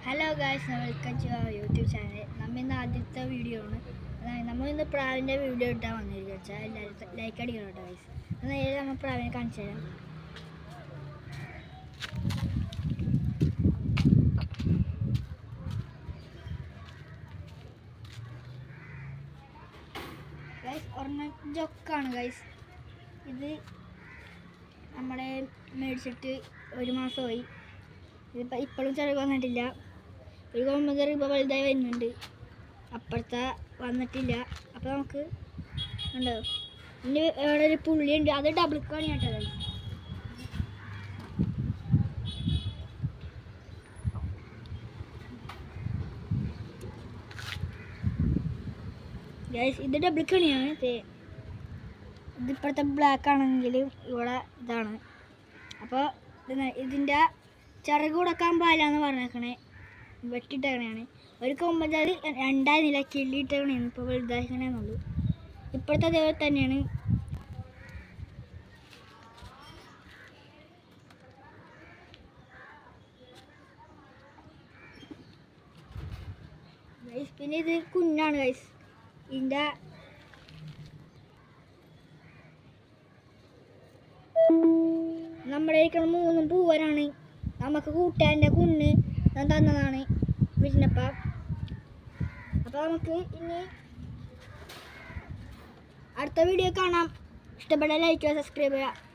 Hello guys, welcome to our YouTube channel. നമ്മൾ ഇന്ന് ആദ്യത്തെ വീഡിയോ ആണ്. നമ്മൾ ഇന്ന് പ്രാവിൻ്റെ വീഡിയോ ഇട്ടാൽ വന്നിരിക്കുക വെച്ചാൽ എല്ലാവരും ലൈക്ക് അടിക്കണം കേട്ടോ ഗായ്സ്. നേരെ നമ്മൾ പ്രാവിനെ കാണിച്ചു തരാം. ഗായ്സ് ഒരെണ്ണം ജൊക്കാണ് ഗായ്സ്. ഇത് നമ്മളെ മേടിച്ചിട്ട് 1 മാസമായി. ഇതിപ്പോൾ ഇപ്പോഴും ചിലവ് വന്നിട്ടില്ല. ഒരു കൊമ്പൻ ഇപ്പോൾ വലുതായി വരുന്നുണ്ട്. അപ്പുറത്തെ വന്നിട്ടില്ല. അപ്പോൾ നമുക്ക് ഉണ്ടോ ഇനി ഇവിടെ ഒരു പുള്ളിയുണ്ട്, അത് ഡബിൾ കോണി കേട്ടോ ഗൈസ്. ഇത് ഡബിൾ കണിയാണ്. ഇതിപ്പോഴത്തെ ബ്ലാക്ക് ആണെങ്കിലും ഇവിടെ ഇതാണ്. അപ്പോൾ ഇതിൻ്റെ ചിറക് കൊടുക്കാൻ പാടില്ലാന്ന് പറഞ്ഞേക്കണേ, വെട്ടിയിട്ടേക്കണയാണ്. ഒരു കൊമ്പഞ്ചാൽ 2 നില കിള്ളിയിട്ടേക്കണേന്ന് ഇപ്പോൾ വലുതാക്കണേന്നുള്ളൂ. ഇപ്പോഴത്തെ അതേപോലെ തന്നെയാണ്. ഗൈസ് പിന്നെ ഇത് കുഞ്ഞാണ് ഗൈസ്. ഇതിൻ്റെ നമ്മുടെ ഇരിക്കുന്ന 3 പൂവനാണ്. നമുക്ക് കൂട്ടാൻ്റെ കുഞ്ഞ് തന്നതാണ് വീട്ടിനപ്പം. അപ്പോൾ നമുക്ക് ഇനി അടുത്ത വീഡിയോ കാണാം. ഇഷ്ടപ്പെട്ട ലൈക്ക് ചെയ്യുക, സബ്സ്ക്രൈബ് ചെയ്യുക.